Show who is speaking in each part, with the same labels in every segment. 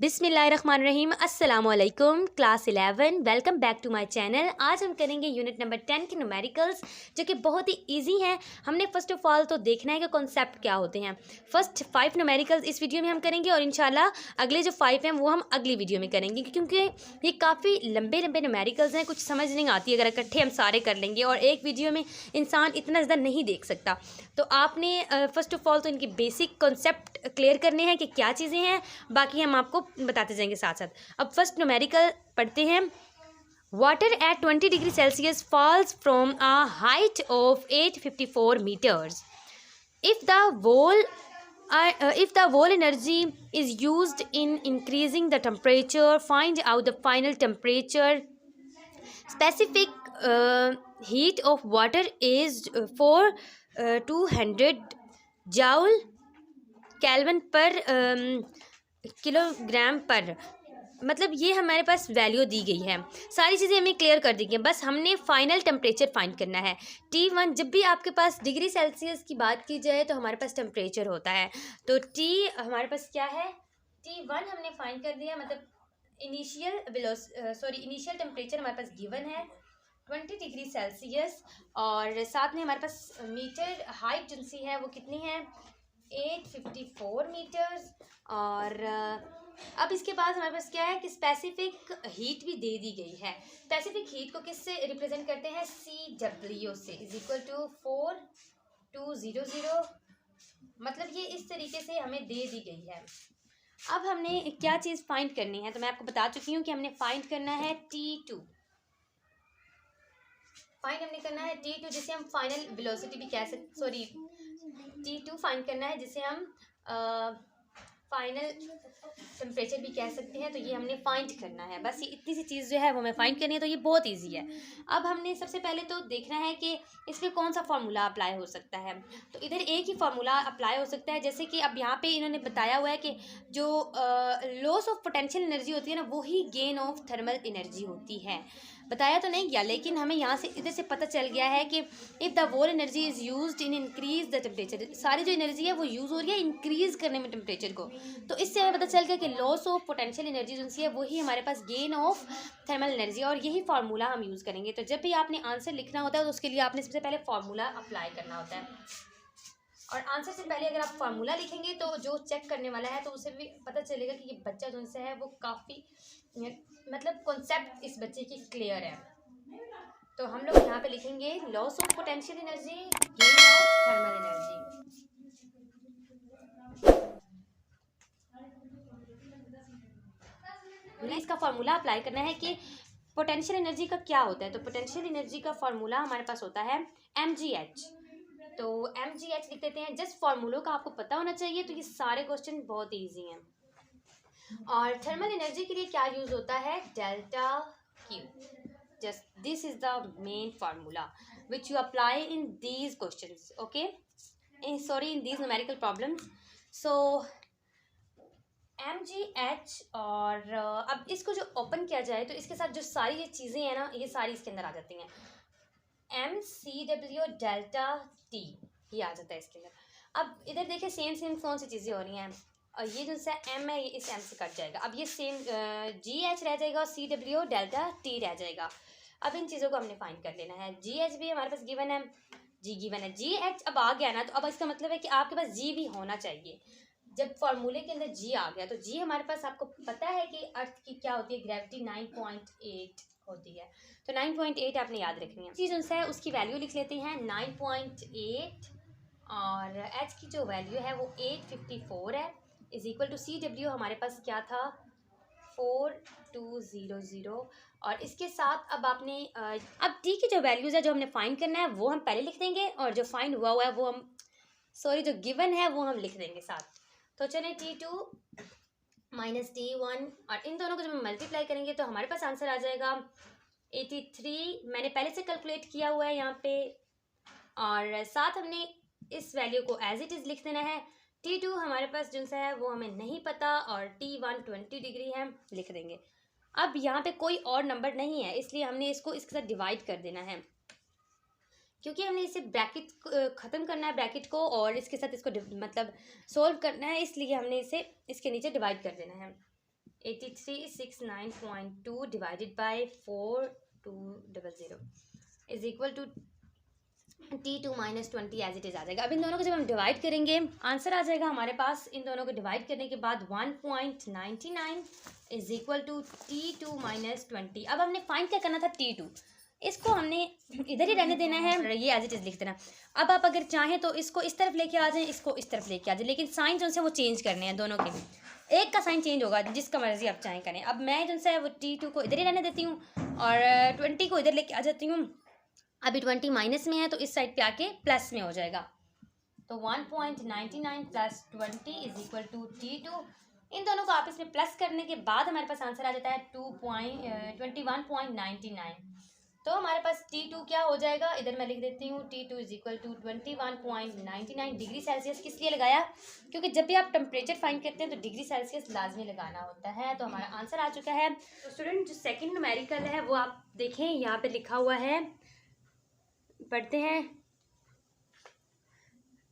Speaker 1: बिस्मिल्लाहिर्रहमानिर्रहीम अस्सलाम वालेकुम class 11 welcome back to my channel. आज हम करेंगे यूनिट नंबर 10 के न्यूमेरिकल्स जो कि बहुत ही इजी हैं। हमने फ़र्स्ट ऑफ ऑल तो देखना है कि कॉन्सेप्ट क्या होते हैं। फर्स्ट 5 न्यूमेरिकल्स इस वीडियो में हम करेंगे और इंशाल्लाह अगले जो 5 हैं वो हम अगली वीडियो में करेंगे, क्योंकि ये काफ़ी लंबे लंबे न्यूमेरिकल्स हैं, कुछ समझ नहीं आती अगर इकट्ठे हम सारे कर लेंगे और एक वीडियो में इंसान इतना ज़्यादा नहीं देख सकता। तो आपने फ़र्स्ट ऑफ ऑल तो इनकी बेसिक कॉन्सेप्ट क्लियर करने हैं कि क्या चीज़ें हैं, बाकी हम आपको बताते जाएंगे साथ साथ। अब फर्स्ट न्यूमेरिकल पढ़ते हैं। Water at 20 degree Celsius falls from a height of 854 metres. If the whole if the whole energy is used in increasing the temperature, find out the final temperature. Specific heat of water is for 200 joule kelvin पर kilogram पर। मतलब ये हमारे पास value दी गई है, सारी चीज़ें हमें क्लियर कर दी गई हैं, बस हमने फाइनल टेम्परेचर फाइंड करना है। T1, जब भी आपके पास डिग्री सेल्सियस की बात की जाए तो हमारे पास टेम्परेचर होता है, तो T हमारे पास क्या है, T1 हमने फाइंड कर दिया। मतलब इनिशियल टेम्परेचर हमारे पास गिवन है 20 डिग्री सेल्सियस, और साथ में हमारे पास मीटर हाइट जिनसी है वो कितनी है 854 मीटर्स। और अब इसके बाद हमारे पास क्या है कि स्पेसिफिक हीट भी दे दी गई है। स्पेसिफिक हीट को किससे रिप्रेजेंट करते हैं, CW से, इज इक्वल टू 4200। मतलब ये इस तरीके से हमें दे दी गई है। अब हमने क्या चीज़ फाइंड करनी है, तो मैं आपको बता चुकी हूँ कि हमने फाइंड करना है T2। हमने करना है T2, जिसे हम फाइनल वेलोसिटी भी कह सकते, T2 फाइंड करना है जिसे हम फाइनल टेम्परेचर भी कह सकते हैं। तो ये हमने फाइंड करना है, बस ये इतनी सी चीज़ जो है वो हमें फाइंड करनी है, तो ये बहुत इजी है। अब हमने सबसे पहले तो देखना है कि इसमें कौन सा फार्मूला अप्लाई हो सकता है। तो इधर एक ही फार्मूला अप्लाई हो सकता है, जैसे कि अब यहाँ पे इन्होंने बताया हुआ है कि जो लॉस ऑफ पोटेंशियल एनर्जी होती है ना, वही गेन ऑफ थर्मल एनर्जी होती है। बताया तो नहीं गया, लेकिन हमें यहाँ से इधर से पता चल गया है कि if the whole energy is used in increase the temperature, सारी जो एनर्जी है वो यूज़ हो रही है इंक्रीज़ करने में टेम्परेचर को। तो इससे हमें पता चल गया कि लॉस ऑफ पोटेंशियल एनर्जी जो है वही हमारे पास गेन ऑफ थर्मल एनर्जी, और यही फार्मूला हम यूज़ करेंगे। तो जब भी आपने आंसर लिखना होता है तो उसके लिए आपने सबसे पहले फार्मूला अप्लाई करना होता है, और आंसर से पहले अगर आप फार्मूला लिखेंगे तो जो चेक करने वाला है तो उसे भी पता चलेगा कि ये बच्चा जो से है वो काफ़ी मतलब कॉन्सेप्ट इस बच्चे की क्लियर है। तो हम लोग यहाँ पे लिखेंगे loss of potential energy, gain of thermal energy. इसका फार्मूला अप्लाई करना है कि पोटेंशियल एनर्जी का क्या होता है। तो पोटेंशियल एनर्जी का फार्मूला हमारे पास होता है mgh। तो mgh लिख देते हैं। जस्ट फार्मूलों का आपको पता होना चाहिए, तो ये सारे क्वेश्चन बहुत ईजी हैं। और थर्मल एनर्जी के लिए क्या यूज होता है, delta Q. Just this is the main formula which you apply in these questions, okay, in these numerical problems. So mgh, और अब इसको जो ओपन किया जाए तो इसके साथ जो सारी ये चीज़ें हैं ना, ये सारी इसके अंदर आ जाती हैं। mcw डेल्टा t ये आ जाता है इसके अंदर। अब इधर देखिए सेम कौन सी चीज़ें हो रही हैं, और ये जो सा m है ये इस m से कट जाएगा। अब ये सेम gh रह जाएगा और cw डेल्टा t रह जाएगा। अब इन चीज़ों को हमने फाइंड कर लेना है। gh भी हमारे पास गिवन है, g गिवन है, gh अब आ गया ना, तो अब इसका मतलब है कि आपके पास g भी होना चाहिए। जब फॉर्मूले के अंदर g आ गया तो g हमारे पास, आपको पता है कि अर्थ की क्या होती है, ग्रेविटी 9.8 होती है, तो 9.8 आपने याद रखनी है। चीज़ उनसे है उसकी वैल्यू लिख लेते हैं 9.8, और h की जो वैल्यू है वो 854 है, इज इक्वल टू CW हमारे पास क्या था 4200। और इसके साथ अब आपने अब t की जो वैल्यूज़ है जो हमने फाइंड करना है वो हम पहले लिख देंगे, और जो फाइंड हुआ है वो हम जो गिवन है वो हम लिख देंगे साथ। तो चले T2 माइनस T1, और इन दोनों को जब हम मल्टीप्लाई करेंगे तो हमारे पास आंसर आ जाएगा 83। मैंने पहले से कैलकुलेट किया हुआ है यहाँ पे, और साथ हमने इस वैल्यू को एज इट इज़ लिख देना है। T2 हमारे पास जो सा है वो हमें नहीं पता, और T1 20 डिग्री है, लिख देंगे। अब यहाँ पे कोई और नंबर नहीं है, इसलिए हमने इसको इसके साथ डिवाइड कर देना है, क्योंकि हमने इसे ब्रैकेट ख़त्म करना है ब्रैकेट को, और इसके साथ इसको मतलब सोल्व करना है, इसलिए हमने इसे इसके नीचे डिवाइड कर देना है। 8369.2 divided by 4200 is equal to T2 minus 20 as it is आ जाएगा। अब इन दोनों को जब हम डिवाइड करेंगे आंसर आ जाएगा हमारे पास। इन दोनों को डिवाइड करने के बाद 1.99 is equal to T2 minus 20। अब हमने फाइंड क्या करना था T2, इसको हमने इधर ही रहने देना है, ये एज इट इज़ लिख देना। अब आप अगर चाहें तो इसको इस तरफ लेके आ जाएं, इसको इस तरफ लेके आ जाएं, लेकिन साइन जो है वो चेंज करने हैं दोनों के। एक का साइन चेंज होगा, जिसका मर्जी आप चाहें करें। अब मैं जो है वो T2 को इधर ही रहने देती हूँ और 20 को इधर लेके आ जाती हूँ। अभी 20 माइनस में है तो इस साइड पे आके प्लस में हो जाएगा। तो 1.99 plus 20 is equal to T2। इन दोनों को आपस में प्लस करने के बाद हमारे पास आंसर आ जाता है 21.99। तो हमारे पास T2 क्या हो जाएगा, इधर मैं लिख देती हूँ T2 is equal to 21.99 degree Celsius. किस लिए लगाया, क्योंकि जब भी आप टेम्परेचर फाइंड करते हैं तो डिग्री सेल्सियस लाजमी लगाना होता है। तो हमारा आंसर आ चुका है। तो स्टूडेंट जो सेकेंड न्यूमेरिकल है वो आप देखें, यहाँ पे लिखा हुआ है, पढ़ते हैं।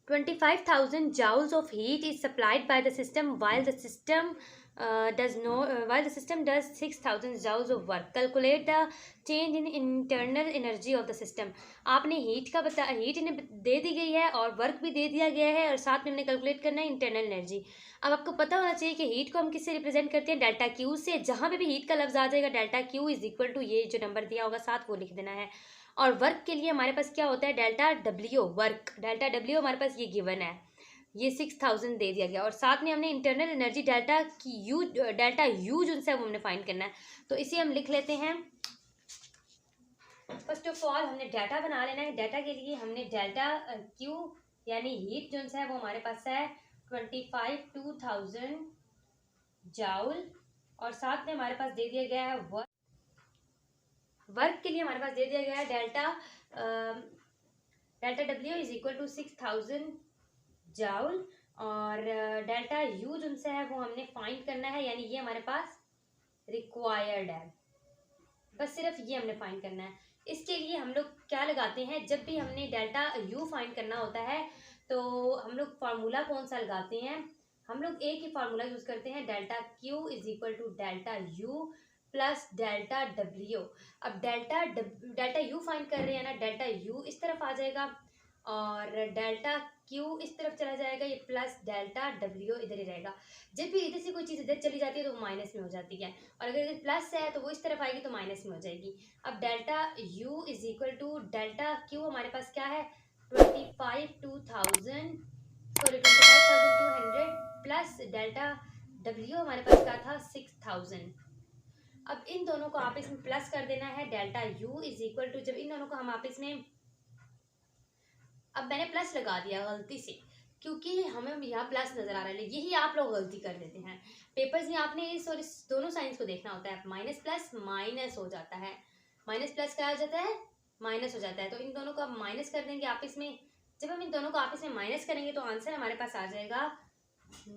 Speaker 1: 25,000 joules of heat is supplied by the system while the system does 6,000 joules of work. Calculate the change in internal energy of the system. आपने हीट इन्हें दे दी गई है और वर्क भी दे दिया गया है और साथ में हमने कैलकुलेट करना है इंटरनल एनर्जी। अब आपको पता होना चाहिए कि हीट को हम किससे रिप्रेजेंट करते हैं, डेल्टा क्यू से। जहाँ पे भी हीट का लफ्ज आ जाएगा delta Q is equal to ये जो नंबर दिया होगा साथ वो लिख देना है। और वर्क के लिए हमारे पास क्या होता है, delta W work. Delta W हमारे पास ये गिवन है, ये 6,000 दे दिया गया और साथ में हमने इंटरनल एनर्जी डेल्टा यू जो है वो हमने फाइंड करना है। तो इसे हम लिख लेते हैं। फर्स्ट ऑफ ऑल हमने डाटा बना लेना है। डाटा के लिए हमने डेल्टा क्यू यानी हीट जो है वो हमारे पास है 25,000 जाउल और साथ में हमारे पास दे दिया गया है वर्क के लिए हमारे पास दे दिया गया है delta W is equal to 6,000 joule और डेल्टा यू जो है वो हमने फाइंड करना है, यानी ये हमारे पास रिक्वायर्ड है। बस सिर्फ ये हमने फाइंड करना है। इसके लिए हम लोग क्या लगाते हैं, जब भी हमने डेल्टा यू फाइंड करना होता है तो हम लोग फार्मूला कौन सा लगाते हैं, हम लोग एक ही फार्मूला यूज करते हैं, delta Q is equal to delta U plus delta W. अब डेल्टा यू फाइंड कर रहे हैं ना, डेल्टा यू इस तरफ आ जाएगा और डेल्टा क्यू इस तरफ चला जाएगा, ये प्लस डेल्टा डब्ल्यू इधर ही रहेगा। जब भी इधर से कोई चीज़ इधर चली जाती है तो वो माइनस में हो जाती है और अगर इधर प्लस है तो वो इस तरफ आएगी तो माइनस में हो जाएगी। अब delta U is equal to delta Q हमारे पास क्या है 25,200 प्लस डेल्टा डब्ल्यू हमारे पास क्या था 6,000। अब इन दोनों को आपस में प्लस कर देना है। Delta U is equal to, जब इन दोनों को हम आपस में, अब मैंने प्लस लगा दिया गलती से क्योंकि हमें यहाँ प्लस नजर आ रहा है, यही आप लोग गलती कर देते हैं पेपर्स में। आपने इस और इस दोनों साइंस को देखना होता है। माइनस प्लस माइनस हो जाता है, माइनस प्लस क्या हो जाता है, माइनस हो जाता है। तो इन दोनों को आप माइनस कर देंगे आपस में। जब हम इन दोनों को आपस में माइनस करेंगे तो आंसर हमारे पास आ जाएगा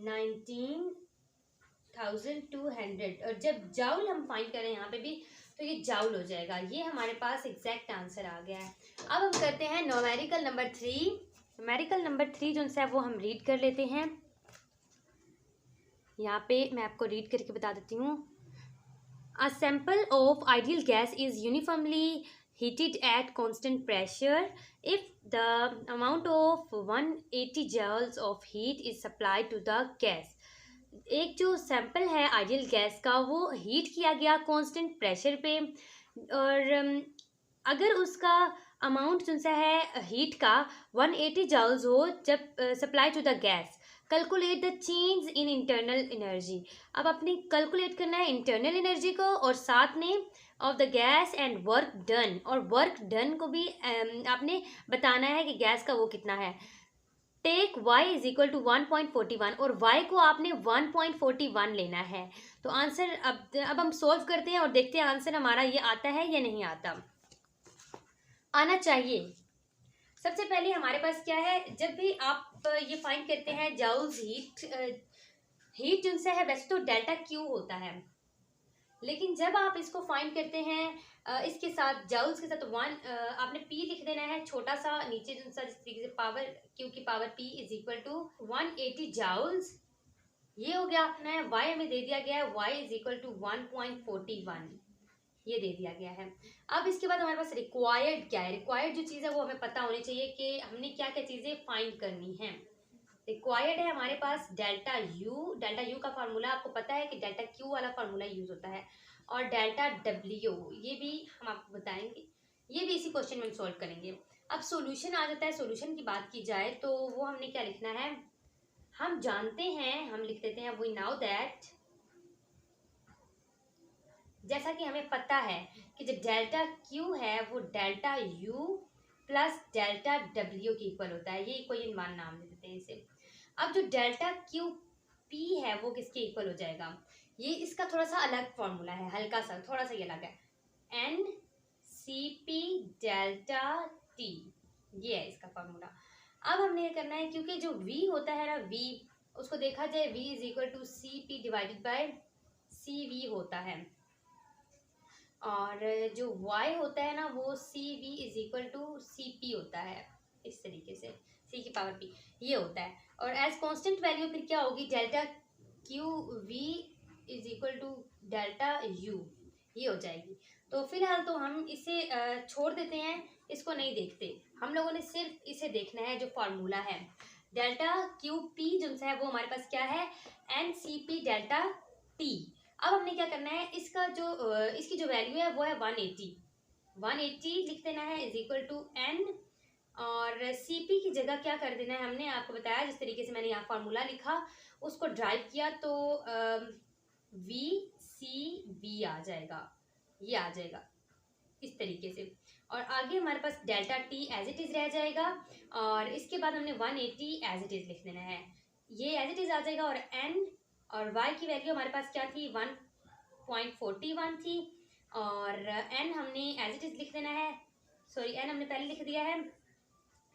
Speaker 1: 19,200 और जब जाउल हम फाइंड करें यहाँ पे भी तो ये जाउल हो जाएगा। ये हमारे पास एग्जैक्ट आंसर आ गया है। अब हम करते हैं न्यूमेरिकल नंबर 3। न्यूमेरिकल नंबर 3 जो है वो हम रीड कर लेते हैं। यहाँ पे मैं आपको रीड करके बता देती हूँ। A sample of ideal gas is uniformly heated at constant pressure if the amount of 180 joules of heat is supplied to the gas। एक जो सैंपल है आइडियल गैस का वो हीट किया गया कांस्टेंट प्रेशर पे और अगर उसका अमाउंट जो है हीट का 180 जूल्स हो जब supply to the gas, calculate the change in internal energy. अब आपने कैलकुलेट करना है इंटरनल एनर्जी को और साथ में of the gas and work done, और वर्क डन को भी आपने बताना है कि गैस का वो कितना है। Take y is equal to 1.41 और y को आपने 1.41 लेना है। तो आंसर अब हम सोल्व करते हैं और देखते हैं आंसर हमारा ये आता है या नहीं आता। आना चाहिए। सबसे पहले हमारे पास क्या है, जब भी आप ये फाइंड करते हैं जाउल्स हीट जिनसे है वैसे तो डेल्टा क्यू होता है, लेकिन जब आप इसको फाइंड करते हैं इसके साथ जाउल्स के साथ तो आपने p लिख देना है छोटा सा नीचे जिस तरीके से पावर q की power p is equal to 180 joules ये हो गया अपना है। y हमें दे दिया गया है, y इज इक्वल टू 1.41, ये दे दिया गया है। अब इसके बाद हमारे पास रिक्वायर्ड क्या है, रिक्वायर्ड जो चीज़ है वो हमें पता होनी चाहिए कि हमने क्या क्या चीज़ें फाइंड करनी है। रिक्वायर्ड है हमारे पास डेल्टा यू का फार्मूला आपको पता है कि डेल्टा क्यू वाला फार्मूला यूज होता है, और डेल्टा डब्ल्यू ये भी हम आपको बताएंगे, ये भी इसी क्वेश्चन में हम सॉल्व करेंगे। अब सॉल्यूशन आ जाता है, सॉल्यूशन की बात की जाए तो वो हमने क्या लिखना है, हम जानते हैं, हम लिख देते हैं वी नाउ दैट, जैसा कि हमें पता है कि जो डेल्टा क्यू है वो delta U plus delta W के इक्वल होता है, ये इक्वेशन 1 नाम दे देते हैं इसे। अब जो डेल्टा क्यू पी है वो किसके इक्वल हो जाएगा, ये इसका थोड़ा सा अलग फॉर्मूला है, हल्का सा थोड़ा सा ये अलग है, n C P delta T, ये है इसका फॉर्मूला। अब हमने ये करना है, क्योंकि जो v होता है ना, v उसको देखा जाए v is equal to C P divided by C V होता है, और जो y होता है ना वो C V is equal to C P होता है, इस तरीके से c की पावर p ये होता है। और एज कांस्टेंट वैल्यू फिर क्या होगी, delta Q V is equal to delta U, ये हो जाएगी। तो फिलहाल तो हम इसे छोड़ देते हैं, इसको नहीं देखते, हम लोगों ने सिर्फ इसे देखना है जो फार्मूला है डेल्टा क्यू पी जो है वो हमारे पास क्या है, n C P delta T. अब हमने क्या करना है, इसका जो इसकी जो वैल्यू है वो है 180 लिख देना है इज इक्वल टू एन, और सी पी की जगह क्या कर देना है, हमने आपको बताया जिस तरीके से मैंने यहाँ फार्मूला लिखा उसको ड्राइव किया तो वी सी वी आ जाएगा, ये आ जाएगा इस तरीके से, और आगे हमारे पास delta T as it is रह जाएगा, और इसके बाद हमने 180 एज इट इज लिख देना है, ये एज इट इज आ जाएगा। और एन और y की वैल्यू हमारे पास क्या थी, 1.41 थी, और n हमने एज इट इज लिख देना है, सॉरी n हमने पहले लिख दिया है,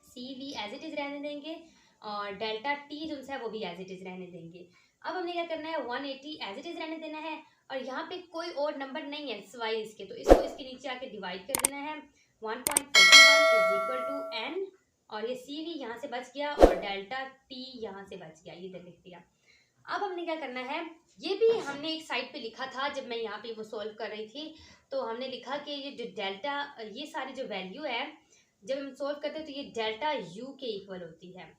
Speaker 1: सी वी एज इट इज रहने देंगे, और डेल्टा टी जो है वो भी एज इट इज रहने देंगे। अब हमने क्या करना है, 180 एज इट इज रहने देना है, और यहाँ पे कोई और नंबर नहीं है सिवाय इसके, तो इसको इसके नीचे आके डिवाइड कर देना है, 1.41 इज इक्वल टू n, और ये सी वी यहाँ से बच गया और डेल्टा टी यहाँ से बच गया, ये इधर लिख दिया। अब हमने क्या करना है, ये भी हमने एक साइड पे लिखा था जब मैं यहाँ पे वो सॉल्व कर रही थी, तो हमने लिखा कि ये जो डेल्टा, ये सारी जो वैल्यू है जब हम सॉल्व करते हैं तो ये डेल्टा यू के इक्वल होती है,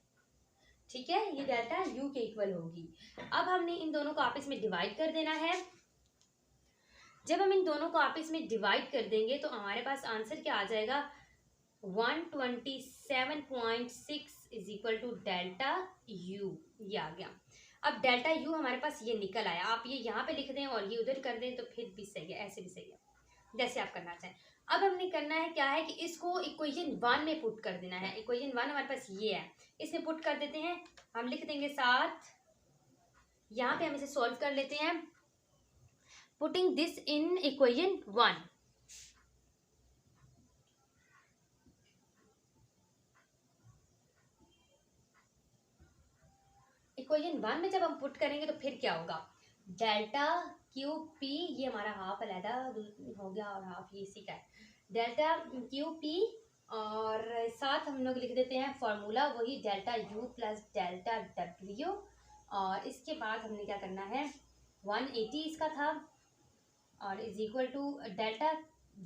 Speaker 1: ठीक है, ये डेल्टा यू के इक्वल होगी। अब हमने इन दोनों को आपस में डिवाइड कर देना है, जब हम इन दोनों को आपस में डिवाइड कर देंगे तो हमारे पास आंसर क्या आ जाएगा, 127.6 is equal to delta U, ये आ गया। अब डेल्टा यू हमारे पास ये निकल आया, आप ये यहाँ पे लिख दें और ये उधर कर दें तो फिर भी सही है, ऐसे भी सही है, जैसे आप करना चाहें। अब हमने करना है क्या है कि इसको इक्वेशन 1 में पुट कर देना है, इक्वेशन 1 हमारे पास ये है, इसमें पुट कर देते हैं, हम लिख देंगे 7, यहाँ पे हम इसे सॉल्व कर लेते हैं, putting this in equation 1, equation 1 में जब हम पुट करेंगे तो फिर क्या होगा, डेल्टा क्यू पी, ये हमारा हाफ अलहदा हो गया और हाफ ये इसी का है, डेल्टा क्यू पी, और साथ हम लोग लिख देते हैं फॉर्मूला वही delta U plus delta W, और इसके बाद हमने क्या करना है, 180 इसका था, और is equal to delta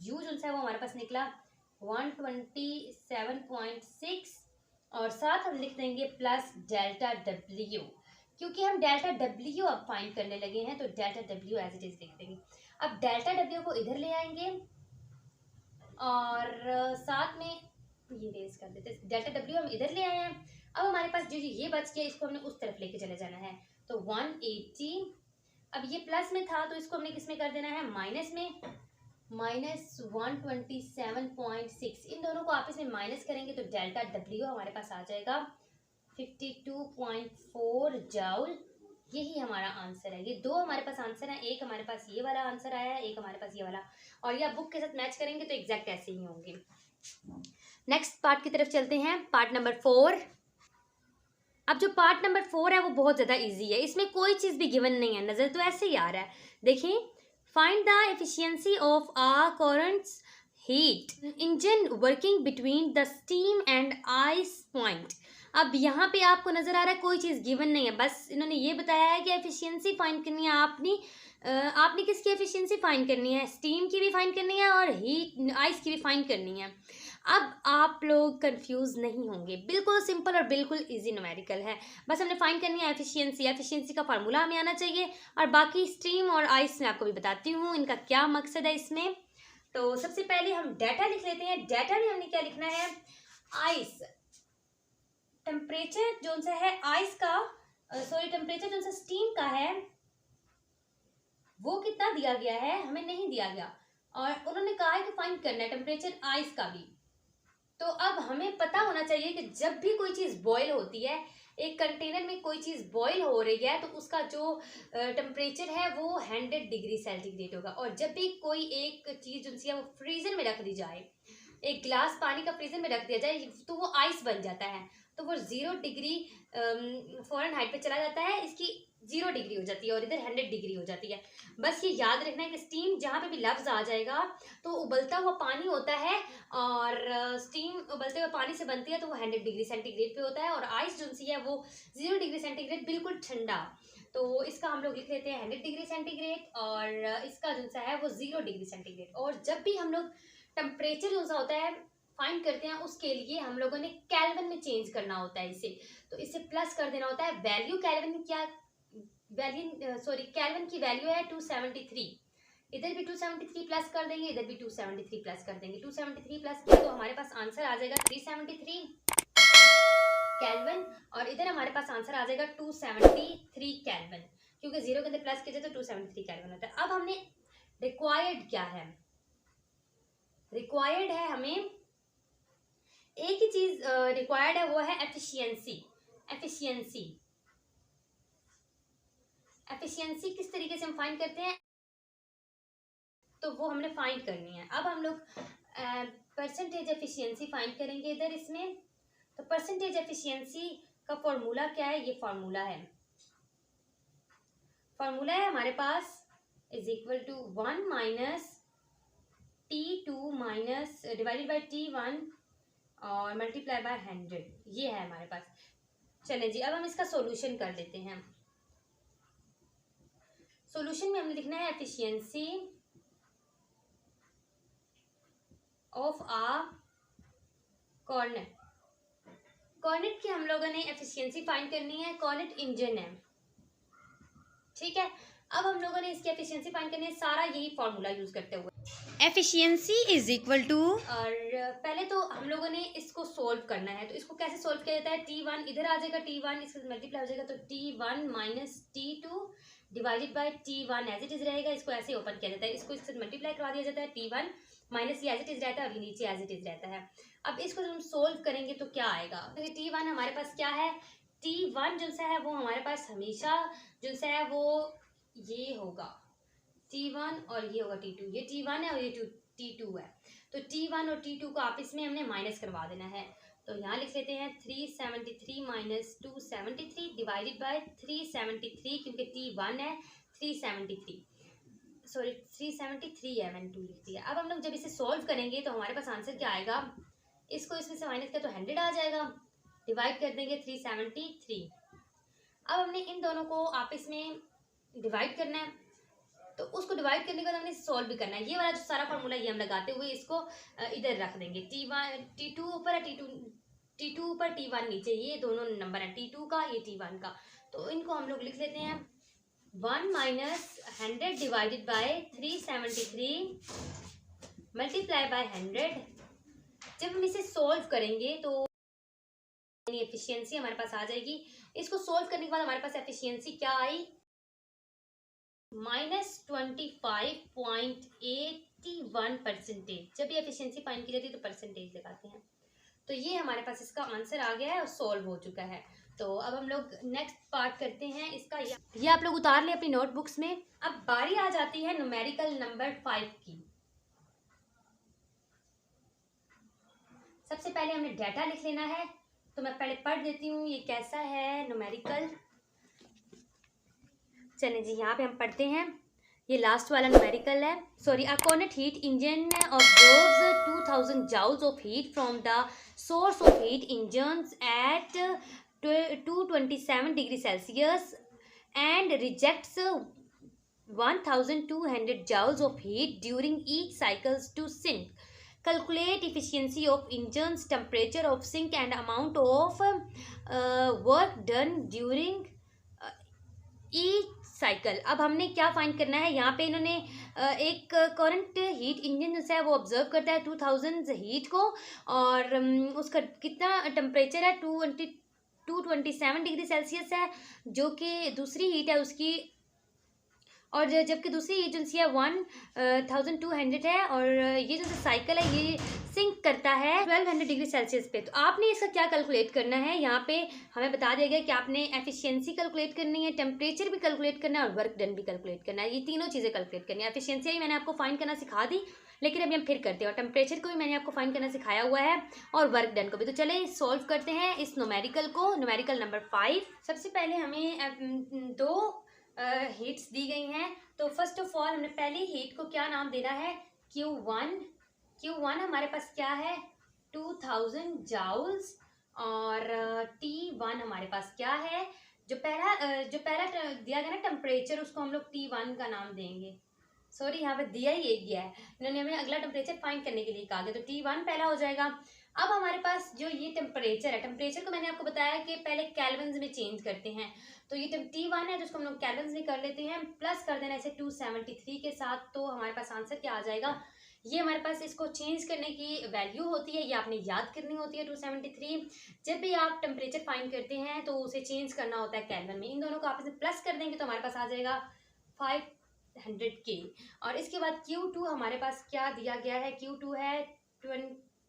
Speaker 1: U जो है वो हमारे पास निकला 127.6, और साथ हम लिख देंगे प्लस डेल्टा डब्ल्यू, क्योंकि हम डेल्टा डब्ल्यू अब फाइंड करने लगे हैं तो delta W as it is लिख देंगे। अब डेल्टा डब्ल्यू को इधर ले आएंगे और साथ में ये रेस कर देते, डेल्टा डब्ल्यू हम इधर ले आए हैं, अब हमारे पास जो ये बच गया इसको हमने उस तरफ लेके चले जाना है, तो 180, अब ये प्लस में था तो इसको हमने किस में कर देना है, माइनस में, -127.6, इन दोनों को आपस में माइनस करेंगे तो डेल्टा डब्ल्यू हमारे पास आ जाएगा 52.4 जाउल, यही हमारा आंसर है। ये दो हमारे पास आंसर है, एक हमारे पास ये वाला आंसर आया है, एक हमारे पास ये वाला, और ये बुक के साथ मैच करेंगे तो एग्जैक्ट ऐसे ही होंगे। नेक्स्ट पार्ट की तरफ चलते हैं, पार्ट नंबर 4। अब जो पार्ट नंबर 4 है वो बहुत ज़्यादा इजी है, इसमें कोई चीज़ भी गिवन नहीं है, नज़र तो ऐसे ही आ रहा है। देखिए, find the efficiency of a current heat engine working between the steam and ice point. अब यहाँ पे आपको नज़र आ रहा है कोई चीज़ गिवन नहीं है, बस इन्होंने ये बताया है कि एफिशिएंसी फाइंड करनी है। आपने किसकी एफिशिएंसी फाइंड करनी है, स्टीम की भी फाइंड करनी है और हीट आइस की भी फाइंड करनी है। अब आप लोग कंफ्यूज नहीं होंगे, बिल्कुल सिंपल और बिल्कुल इजी न्यूमेरिकल है। बस हमने फाइंड करनी है एफिशिएंसी का फार्मूला हमें आना चाहिए, और बाकी स्टीम और आइस मैं आपको भी बताती हूँ इनका क्या मकसद है इसमें। तो सबसे पहले हम डाटा लिख लेते हैं। डाटा में हमने क्या लिखना है, आइस टेम्परेचर जो सा है आइस का, टेम्परेचर जो सा स्टीम का है वो कितना दिया गया है, हमें नहीं दिया गया, और उन्होंने कहा है कि फाइंड करना है टेम्परेचर आइस का भी। तो अब हमें पता होना चाहिए कि जब भी कोई चीज़ बॉयल होती है, एक कंटेनर में कोई चीज़ बॉयल हो रही है, तो उसका जो टेम्परेचर है वो 100 डिग्री सेंटीग्रेड होगा। और जब भी कोई एक चीज़ जो है वो फ्रीज़र में रख दी जाए, एक गिलास पानी का फ्रीज़र में रख दिया जाए, तो वो आइस बन जाता है, तो वो 0 डिग्री फ़ारेनहाइट पे चला जाता है, इसकी 0 डिग्री हो जाती है और इधर 100 डिग्री हो जाती है। बस ये याद रखना है कि स्टीम जहाँ पे भी लफ्ज़ आ जाएगा तो उबलता हुआ पानी होता है, और स्टीम उबलते हुए पानी से बनती है, तो वो 100 डिग्री सेंटीग्रेड पे होता है, और आइस जो सी है वो 0 डिग्री सेंटीग्रेड बिल्कुल ठंडा। तो इसका हम लोग लिख लेते हैं 100 डिग्री सेंटीग्रेड, और इसका जो सा है वो 0 डिग्री सेंटीग्रेड। और जब भी हम लोग टेम्परेचर जो सा होता है फाइंड करते हैं, उसके लिए हम लोगों ने केल्विन में चेंज करना होता है इसे, तो इसे प्लस कर देना होता है। वैल्यू केल्विन की क्या, केल्विन की वैल्यू है 273, इधर भी 273 प्लस कर देंगे, इधर भी 273 प्लस कर देंगे। 273 प्लस किया तो हमारे पास आंसर आ जाएगा 373 केल्विन, और इधर हमारे पास आंसर आ जाएगा 273 केल्विन, क्योंकि 0 के अंदर प्लस किया जाए तो 273 केल्विन होता है। अब हमने रिक्वायर्ड क्या है, रिक्वायर्ड है हमें एक ही चीज रिक्वायर्ड है, वो है एफिशिएंसी। एफिशिएंसी किस तरीके से हम फाइंड करते हैं, तो वो हमने फाइंड करनी है। अब हम लोग परसेंटेज एफिशिएंसी फाइंड करेंगे इधर इसमें। तो परसेंटेज एफिशिएंसी का फॉर्मूला क्या है, ये फॉर्मूला है हमारे पास is equal to 1 minus T2 minus divided by T1 और मल्टीप्लाई बाय 100, ये है हमारे पास। चलें जी, अब हम इसका सॉल्यूशन कर लेते हैं। सॉल्यूशन में हमें लिखना है efficiency of a Carnot. Carnot की हम लोगों ने एफिशिएंसी फाइंड करनी है, कॉर्नेट इंजन है, ठीक है। अब हम लोगों ने इसकी एफिशिएंसी फाइंड करनी है, सारा यही फॉर्मूला यूज करते हुए। एफिशिएंसी इज इक्वल टू, और पहले तो हम लोगों ने इसको सोल्व करना है, तो इसको कैसे सोल्व किया जाता है, T1 इधर आ जाएगा, T1 इसके मल्टीप्लाई हो जाएगा, तो T1 minus T2 divided by T1 as it is रहेगा। इसको ऐसे ओपन किया जाता है, इसको इससे मल्टीप्लाई करवा दिया जाता है, T1 माइनस ये एज इट इज रहता है और ये नीचे एज इट इज रहता है। अब इसको जब हम सोल्व करेंगे तो क्या आएगा, T1 हमारे पास क्या है, T1 जो सा है वो हमारे पास हमेशा जो सा है वो ये होगा T1 और ये होगा T2, ये T1 है और ये T2 है। तो T1 और T2 को आपस में हमने माइनस करवा देना है, तो यहाँ लिख लेते हैं 373 माइनस 273 डिवाइडेड बाय 373, क्योंकि T1 है 373 है, मैंने 2 लिख दिया। अब हम लोग जब इसे सॉल्व करेंगे तो हमारे पास आंसर क्या आएगा, इसको इसमें से माइनस किया तो 100 आ जाएगा, डिवाइड कर देंगे 373। अब हमने इन दोनों को आपस में डिवाइड करना है, तो उसको डिवाइड करने के बाद हमने सॉल्व भी करना है। ये वाला जो सारा फॉर्मूला ये हम लगाते हुए इसको इधर रख देंगे। T2 ऊपर है, T2 ऊपर, T1 नीचे, ये दोनों नंबर है, T2 का ये T1 का। तो इनको हम लोग लिख लेते हैं 1 minus 100 divided by 373 multiply by 100। जब हम इसे सॉल्व करेंगे तो एफिशिएंसी हमारे पास आ जाएगी। इसको सॉल्व करने के बाद हमारे पास एफिशिएंसी क्या आई, -25.81%। जब ये एफिशिएंसी फाइंड की जाती है तो परसेंटेज लगाते हैं। तो ये हमारे पास इसका आंसर आ गया है और सॉल्व हो चुका है। तो अब हम लोग नेक्स्ट पार्ट करते हैं इसका। ये आप लोग उतार लें अपनी नोटबुक्स में। अब बारी आ जाती है न्यूमेरिकल नंबर 5 की। सबसे पहले हमने डाटा लिख लेना है, तो मैं पहले पढ़ देती हूँ ये कैसा है न्यूमेरिकल। चलें जी, यहाँ पे हम पढ़ते हैं ये लास्ट वाला न्यूमेरिकल है. Sorry, a Cornet heat engine absorbs 2000 joules of heat from the source of heat engines at 227 degrees Celsius and rejects 1200 joules of heat during each cycles to sink. Calculate efficiency of engines, temperature of sink and amount of work done during each cycle. अब हमने क्या find करना है, यहाँ पे इन्होंने एक current heat engine जो है वो ऑब्जर्व करता है 2000 हीट को, और उसका कितना टेम्परेचर है 227 डिग्री सेल्सियस है, जो कि दूसरी हीट है उसकी, और जबकि दूसरी एजेंसी है 1200 है, और ये जो साइकिल है ये सिंक करता है 1200 डिग्री सेल्सियस पे. तो आपने इसका क्या कैलकुलेट करना है, यहाँ पे हमें बता दिया गया कि आपने एफिशिएंसी कैलकुलेट करनी है, टेम्परेचर भी कैलकुलेट करना है और वर्क डन भी कैलकुलेट करना है. ये तीनों चीज़ें कैलकुलेट करनी है. एफिशिएंसी भी मैंने आपको फाइंड करना सिखा दी, लेकिन अभी हम फिर करते हैं, और टेम्परेचर को भी मैंने आपको फाइंड करना सिखाया हुआ है, और वर्क डन को भी. तो चले सॉल्व करते हैं इस न्यूमेरिकल को. Numerical number 5. सबसे पहले हमें दो हीट्स दी गई हैं. तो फर्स्ट ऑफ ऑल हमने पहली हीट को क्या नाम देना है, Q1. Q1 हमारे पास क्या है 2000 जाउल्स, और T1 हमारे पास क्या है, जो पहला दिया गया ना टेम्परेचर, उसको हम लोग T1 का नाम देंगे. सॉरी, यहाँ पे दिया ही एक गया है, इन्होंने हमें अगला टेम्परेचर फाइंड करने के लिए कहा गया, तो T1 पहला हो जाएगा. अब हमारे पास जो ये टेम्परेचर है, टेम्परेचर को मैंने आपको बताया कि पहले कैल्विन्स में चेंज करते हैं, तो ये T1 है जिसको हम लोग कैल्विन्स में कर लेते हैं, प्लस कर देना इसे 273 के साथ. तो हमारे पास आंसर क्या आ जाएगा, ये हमारे पास इसको चेंज करने की वैल्यू होती है, ये आपने याद करनी होती है 273. जब भी आप टेम्परेचर फाइंड करते हैं तो उसे चेंज करना होता है कैल्विन में. इन दोनों को आप इसे प्लस कर देंगे तो हमारे पास आ जाएगा 500K. और इसके बाद Q2 हमारे पास क्या दिया गया है, Q2 है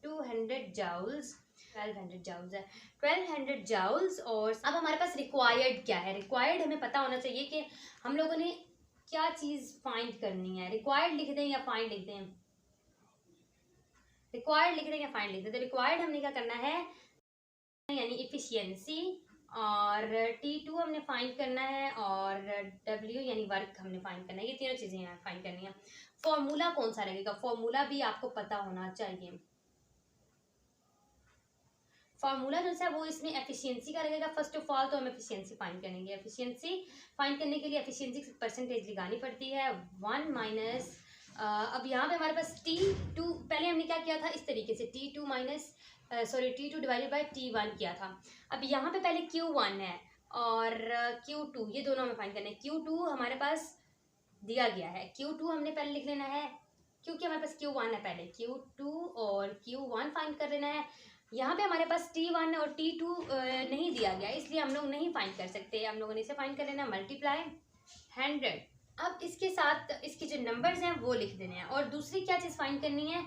Speaker 1: 200 जाउल्स, 1200 जाउल्स है, 1200 जाउल्स. और अब हमारे पास रिक्वायर्ड क्या है, रिक्वायर्ड हमें पता होना चाहिए कि हम लोगों ने क्या चीज़ फाइंड करनी है. रिक्वायर्ड लिख दें या फाइंड लिख दें, रिक्वायर्ड लिख दें या फाइंड लिख दें. तो रिक्वायर्ड हमने क्या करना है, यानी इफिशियंसी, और T2 हमने फाइंड करना है, और W यानी वर्क हमने फाइंड करना है. ये तीनों चीज़ें यहाँ फाइंड करनी है. फॉर्मूला कौन सा रहेगा, फॉर्मूला भी आपको पता होना चाहिए. फॉर्मूला जो है वो इसमें एफिशिएंसी का रहेगा. फर्स्ट ऑफ ऑल तो हम एफिशिएंसी फाइंड करेंगे. एफिशिएंसी फाइंड करने के लिए एफिशिएंसी परसेंटेज लगानी पड़ती है 1 माइनस, अब यहाँ पे हमारे पास T2, पहले हमने क्या किया था इस तरीके से T2 minus T2 divided by T1 किया था. अब यहाँ पे पहले Q1 है और Q2, ये दोनों हमें फाइंड करना है. Q2 हमारे पास दिया गया है, Q2 हमने पहले लिख लेना है, क्योंकि हमारे पास Q1 है, पहले Q2 और Q1 फाइंड कर लेना है. यहाँ पे हमारे पास T1 और T2 नहीं दिया गया, इसलिए हम लोग नहीं फाइंड कर सकते. हम लोगों ने इसे फाइंड कर लेना मल्टीप्लाई 100. अब इसके साथ इसके जो नंबर्स हैं वो लिख देने हैं. और दूसरी क्या चीज़ फाइंड करनी है,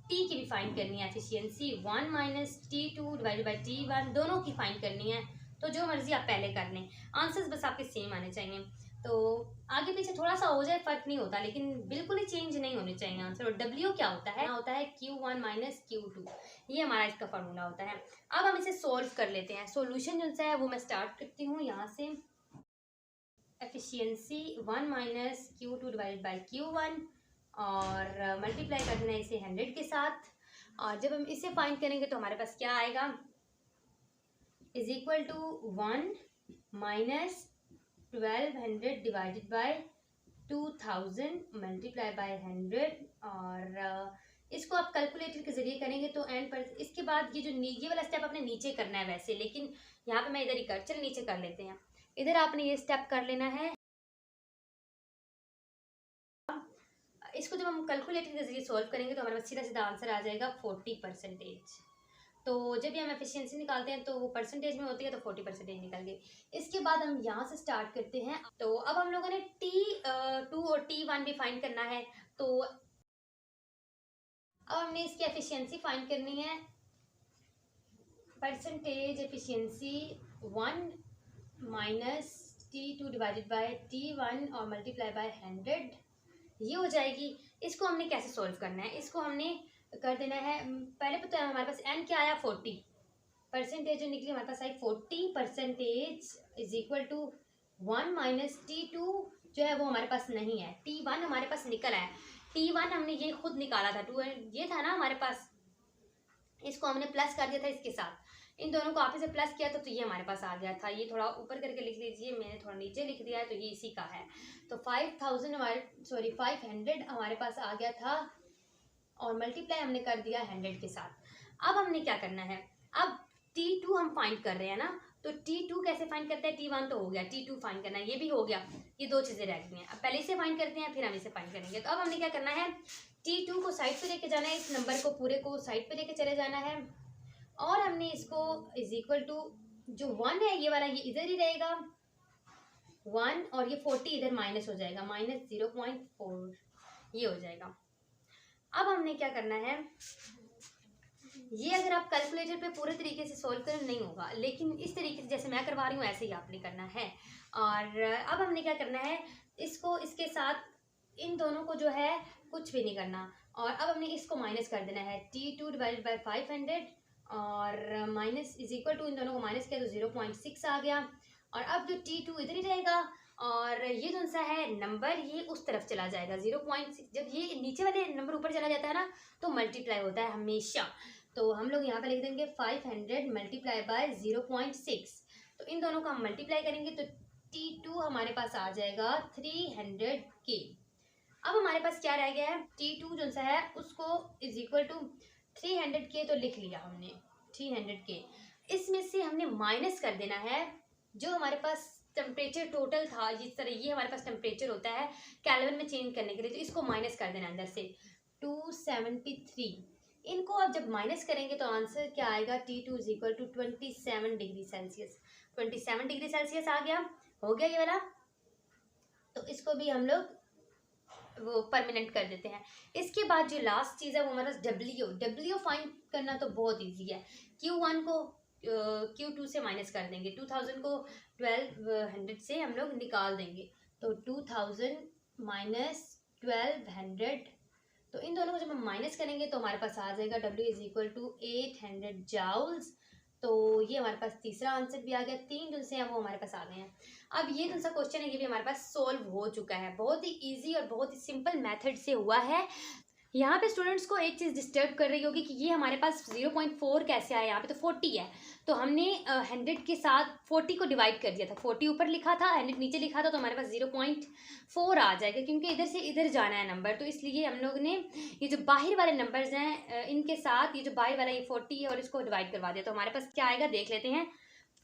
Speaker 1: टी की भी फाइंड करनी है. Efficiency 1 minus T2 divided by T1, दोनों की फाइंड करनी है. तो जो मर्जी आप पहले कर लें, आंसर्स बस आपके सेम आने चाहिए. तो आगे पीछे थोड़ा सा हो जाए फर्क नहीं होता, लेकिन बिल्कुल ही चेंज नहीं होने चाहिए आंसर. और W क्या होता है Q1 माइनस Q2, ये हमारा इसका फॉर्मूला होता है. अब हम इसे सोल्व कर लेते हैं. सोल्यूशन जो है वो मैं स्टार्ट करती हूँ यहाँ से. Efficiency 1 minus Q2 divided by Q1, और मल्टीप्लाई कर देना इसे 100 के साथ. और जब हम इसे फाइंड करेंगे तो हमारे पास क्या आएगा, is equal to 1 minus 1200 divided by 2000 multiply by 100. और इसको आप कैलकुलेटर के जरिए करेंगे तो एंड पर इसके बाद ये वाला स्टेप आपने नीचे करना है वैसे, लेकिन यहाँ पे मैं इधर ही चलिए नीचे कर लेते हैं. इधर आपने ये स्टेप कर लेना है. इसको जब हम कैलकुलेटर के जरिए सॉल्व करेंगे तो हमारे पास सीधा सीधा आंसर आ जाएगा 40%. तो जब भी हम एफिशिएंसी निकालते हैं तो वो परसेंटेज में होती है, तो 40% निकल गई. इसके बाद हम यहाँ से स्टार्ट करते हैं. तो अब हम लोगों ने T2 और T1 भी फाइंड करना है. तो अब हमने इसकी एफिशिएंसी फाइंड करनी है. Percentage efficiency 1 minus T2 divided by T1 और मल्टीप्लाई बाय 100, ये हो जाएगी. इसको हमने कैसे सॉल्व करना है, इसको हमने कर देना है. पहले पता है हमारे पास n क्या आया 40, परसेंटेज जो निकली हमारे पास आई 40%, is equal to 1 minus T2 जो है वो हमारे पास नहीं है। T1 हमारे पास निकल आया। T1 हमने ये खुद निकाला था, 2 ये था ना हमारे पास, इसको हमने प्लस कर दिया था इसके साथ, इन दोनों को आपस में प्लस किया तो ये हमारे पास आ गया था। ये थोड़ा ऊपर करके लिख लीजिए, मैंने थोड़ा नीचे लिख दिया है, तो ये इसी का है। तो 500 हमारे पास आ गया था और मल्टीप्लाई हमने कर दिया 100 के साथ। अब हमने क्या करना है, अब T2 हम फाइंड कर रहे हैं ना, तो T2 कैसे फाइंड करते हैं, T1 तो हो गया, T2 फाइंड करना है, ये भी हो गया, ये 2 चीज़ें रह गई हैं। अब पहले इसे फाइंड करते हैं, फिर हम इसे फाइंड करेंगे। तो अब हमने क्या करना है, T2 को साइड पे लेके जाना है, इस नंबर को पूरे को साइड पे लेके चले जाना है, और हमने इसको इज इक्वल टू जो 1 है ये वाला, ये इधर ही रहेगा 1, और ये 40 इधर माइनस हो जाएगा, माइनस 0.4 ये हो जाएगा। अब हमने क्या करना है, ये अगर आप कैलकुलेटर पे पूरे तरीके से सोल्व करें नहीं होगा, लेकिन इस तरीके से जैसे मैं करवा रही हूँ ऐसे ही आपने करना है। और अब हमने क्या करना है, इसको इसके साथ इन दोनों को जो है कुछ भी नहीं करना, और अब हमने इसको माइनस कर देना है, T2 डिवाइडेड बाई 500 और माइनस इज इक्वल टू, इन दोनों को माइनस किया तो 0.6 आ गया। और अब जो T2 इधर ही रहेगा, और ये जो सा है नंबर ये उस तरफ चला जाएगा 0.6। जब ये नीचे वाले नंबर ऊपर चला जाता है ना तो मल्टीप्लाई होता है हमेशा। तो हम लोग यहाँ पे लिख देंगे 500 मल्टीप्लाई बाय 0.6। तो इन दोनों का हम मल्टीप्लाई करेंगे तो T2 हमारे पास आ जाएगा 300K। अब हमारे पास क्या रह गया है, T2 जो सा है उसको इज इक्वल टू 300K तो लिख लिया हमने 300K। इसमें से हमने माइनस कर देना है जो हमारे पास टेम्परेचर टोटल था, जिस तरह ये हमारे पास टेम्परेचर होता है केल्विन में चेंज करने के लिए, तो इसको माइनस कर देना अंदर से 273। इनको अब जब माइनस करेंगे तो आंसर क्या आएगा, T2 is equal to 27 degree Celsius. 27 degree Celsius आ गया, हो गया ये वाला। तो इसको भी हम लोग वो परमानेंट कर देते हैं। इसके बाद जो लास्ट चीज़ है वो हमारे पास डब्ल्यू फाइंड करना तो बहुत इजी है। Q1 को Q2 से माइनस कर देंगे, 2000 को 1200 से हम लोग निकाल देंगे, तो 2000 माइनस 1200, तो इन दोनों को जब हम माइनस करेंगे तो हमारे पास आ जाएगा W is equal to 800 joules. तो ये हमारे पास तीसरा आंसर भी आ गया, 3 जो से हैं वो हमारे पास आ गए हैं। अब ये जो सा क्वेश्चन है ये भी हमारे पास सोल्व हो चुका है, बहुत ही इजी और बहुत ही सिंपल मेथड से हुआ है। यहाँ पे स्टूडेंट्स को एक चीज़ डिस्टर्ब कर रही होगी कि ये हमारे पास 0.4 कैसे आया, यहाँ पे तो 40 है, तो हमने 100 के साथ 40 को डिवाइड कर दिया था, 40 ऊपर लिखा था 100 नीचे लिखा था, तो हमारे पास 0.4 आ जाएगा, क्योंकि इधर से इधर जाना है नंबर, तो इसलिए हम लोग ने ये जो बाहर वाले नंबर्स हैं इनके साथ ये जो बाहर वाला ये 40 है और इसको डिवाइड करवा दिया, तो हमारे पास क्या आएगा देख लेते हैं।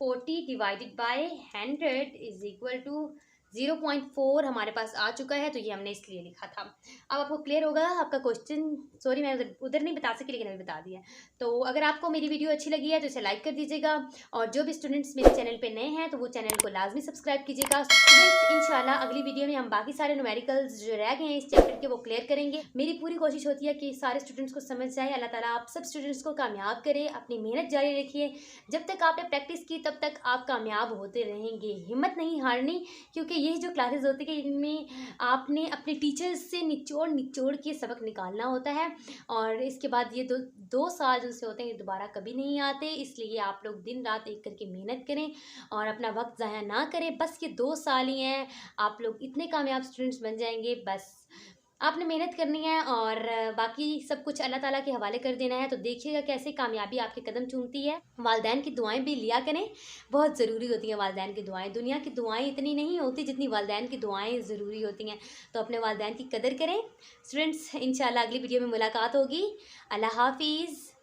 Speaker 1: 40 divided by 100 is equal to 0.4 हमारे पास आ चुका है, तो ये हमने इसलिए लिखा था। अब आपको क्लियर होगा आपका क्वेश्चन, सॉरी मैं उधर नहीं बता सकी लेकिन अभी बता दिया। तो अगर आपको मेरी वीडियो अच्छी लगी है तो इसे लाइक कर दीजिएगा, और जो भी स्टूडेंट्स मेरे चैनल पे नए हैं तो वो चैनल को लाजमी सब्सक्राइब कीजिएगा। स्टूडेंट्स इंशाल्लाह अगली वीडियो में हम बाकी सारे न्यूमेरिकल्स जो रह गए हैं इस चैप्टर के वो क्लियर करेंगे। मेरी पूरी कोशिश होती है कि सारे स्टूडेंट्स को समझ जाए। अल्लाह ताला आप सब स्टूडेंट्स को कामयाब करे, अपनी मेहनत जारी रखिए, जब तक आपने प्रैक्टिस की तब तक आप कामयाब होते रहेंगे। हिम्मत नहीं हारनी, क्योंकि ये जो क्लासेस होती है इनमें आपने अपने टीचर्स से निचोड़ के सबक निकालना होता है, और इसके बाद ये दो साल जो होते हैं ये दोबारा कभी नहीं आते, इसलिए आप लोग दिन रात एक करके मेहनत करें और अपना वक्त ज़ाया ना करें। बस ये 2 साल ही हैं, आप लोग इतने कामयाब स्टूडेंट्स बन जाएंगे, बस आपने मेहनत करनी है और बाकी सब कुछ अल्लाह ताला के हवाले कर देना है। तो देखिएगा कैसे कामयाबी आपके कदम चूमती है। वालिदैन की दुआएं भी लिया करें, बहुत ज़रूरी होती हैं वालिदैन की दुआएं। दुनिया की दुआएं इतनी नहीं होती जितनी वालिदैन की दुआएं ज़रूरी होती हैं, तो अपने वालिदैन की कदर करें। स्टूडेंट्स इंशाल्लाह अगली वीडियो में मुलाकात होगी। अल्लाह हाफिज़।